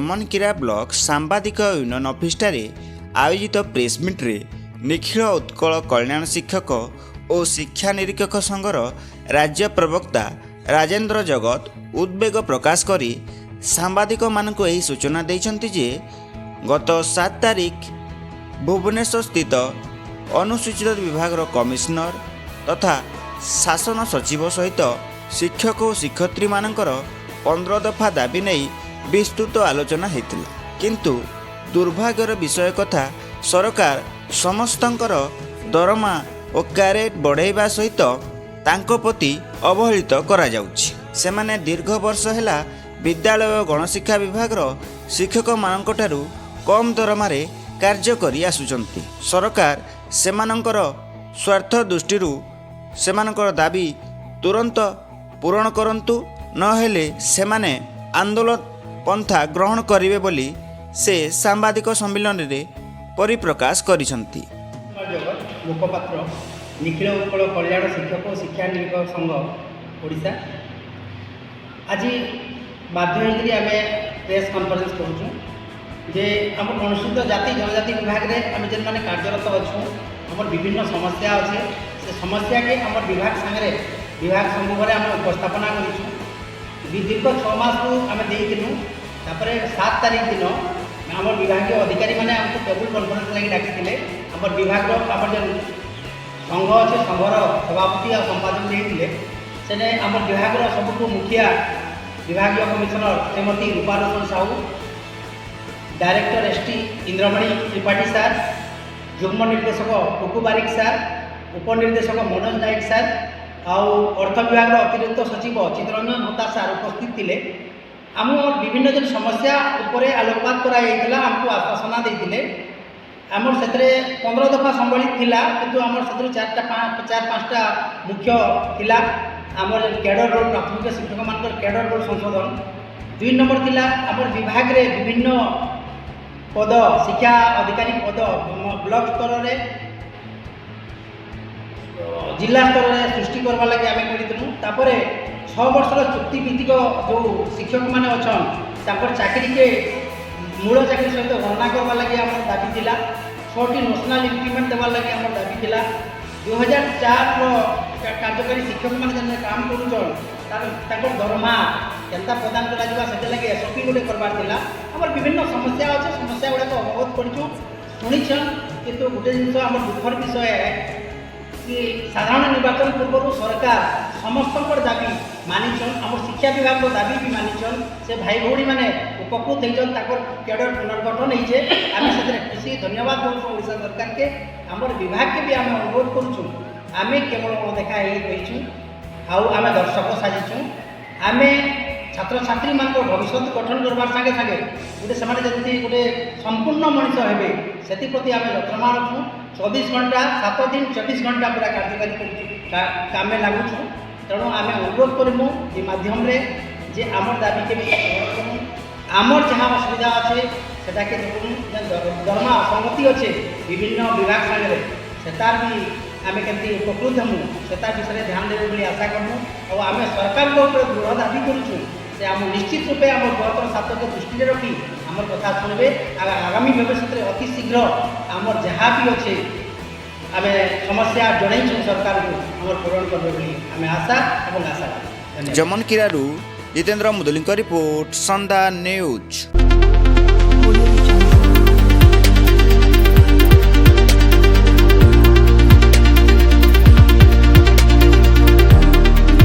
Jamankira block सांबादिक union ऑफिसटारे आयोजित प्रेसमिट्रे निखिल उत्कल कल्याण शिक्षक और शिक्षा निरीक्षक संघर राज्य प्रवक्ता राजेन्द्र जगत उद्वेग प्रकाश करी सांबादिक मानक यही सूचना देइछन्ति जे गत 7 तारिख भुवनेश्वर स्थित अनुसूचित विभाग कमिशनर तथा शासन सचिव सहित शिक्षक और शिक्षयित्री मानकर 15 दफा दाबी नहीं विस्तृत आलोचना होता किंतु दुर्भाग्यर विषय कथा सरकार समस्तंकर दरमा और कैरेट बढ़ाइबा सहित तांको प्रति अवहेलित करा जाउछि। सेमाने दीर्घ वर्ष है विद्यालय और गणशिक्षा विभाग शिक्षक मानकठारु कम दरमारे कार्य करि आसुचंती। सरकार सेमानंकर स्वार्थ दृष्टि सेमानंकर दाबी तुरंत पूरण करंतु नहेले सेमाने आंदोलन पंथा ग्रहण करिवे बोली से सांबादिक सम्मेलन रे परिप्रकाश करिसंती। मुखपात्र निखिल उत्कल कल्याण शिक्षक और शिक्षा निरीक्षक संघ ओडिशा आज बाध्य होकर आम प्रेस कॉन्फ्रेंस करूँ जे आम अनुसूचित जाति जनजाति विभाग में आम जेन मैंने कार्यरत अच्छू आम विभिन्न समस्या अच्छे से समस्या के आम विभाग सागर विभाग सम्मुख में आम उपस्थापना करूँ। दीर्घ 6 मास को आम देलु 7 तारिख दिन आम विभाग अधिकारी मैंने आमको टेबुल कॉन्फ्रेंस लगी डाकी आम विभाग आम जो संघ अच्छे संघर सभापति और संपादक देते से आम विभाग सबुठ मुखिया विभाग commissioner Shrimati Rupalochan Sahu, director ST Indramani Tripathi sir, युग्म निर्देशक टुकु बारिक सार, उपनिर्देशक मनोज नायक सार आउ अर्थ विभाग अतिरिक्त सचिव चित्ररंजन होता सार उपस्थित थे। आम विभिन्न जन समस्या उपरे आलोकपात कराइला आमको आश्वासना देते आमर से 15 दफा संबलित थिला किंतु आमर से 4-5टा मुख्य थिला आमर कैडर रोल प्राथमिक शिक्षक मान कैडर रोल संशोधन 2 नंबर थिला आमर विभाग रे विभिन्न पद शिक्षा अधिकारी पद ब्लॉक स्तर रे जिला स्तर रे सृष्टि करवा लगे आम करूँ। 6 वर्षर चुक्ति भित्तिक जो शिक्षक मैंने अच्छन तापर चाकरी के मूल चाकरी सहित गणना करवा लगे आम दाबी थिला। 6टी नेशनल इंक्रीमेंट देवा लगे आम दाबी थिला। 2004 कार्यकारी शिक्षक मैंने काम कर दरमा केन्ता प्रदान कर लगे एसओपी गोटे करवार थिला। आम विभिन्न समस्या अच्छे समस्या गुड़ाक अवगत करूँ शुणीछन किंतु गोटे जिन आम दुखर विषय है कि साधारण निर्वाचन पूर्व सरकार समस्त दाबी मानिछन आम शिक्षा विभाग दाबी भी मानिछन से भाई भौणी मैंने उपकृत होइछन ताकर कैडर पुनर्गठन होइछे आम से खुशी धन्यवाद दूँ ओडिशा सरकार के। आम विभाग के भी आम अनुरोध करूँ आम केवल अणदेखा होइछु आउ आम दर्शक साजिछुँ आम छात्र छात्री मान भविष्य गठन करवार सागे सागे गोटे से गोटे संपूर्ण मनीष हे से प्रति आम यत्नमान अच्छू 24 घंटा 7 दिन 24 घंटा पूरा कार्यकारी काम लगुचु। तेणु आम अनुरोध करूँ ये माध्यम जे आम दाबी के आमर जहाँ असुविधा अच्छे सेटा के देखूँ दरमा असंगति अच्छे विभिन्न विभाग सागर सेतार भी आम केमती उपकृत हूँ सेतार विषय ध्यान देवे बोली आशा करूँ और आम सरकार दृढ़ दाबी करूँ से आम निश्चित रूपे आम बृहत्तर छात्र को दृष्टि रखी आम कथा शुणवे आगामी भविष्य में अति शीघ्र आम जहाँ भी अच्छे आम समस्या जन सरकार को आम पूरण करें आम आशा और आशा। जमनकीरारू जितेंद्र मुदुली रिपोर्ट संदा न्यूज।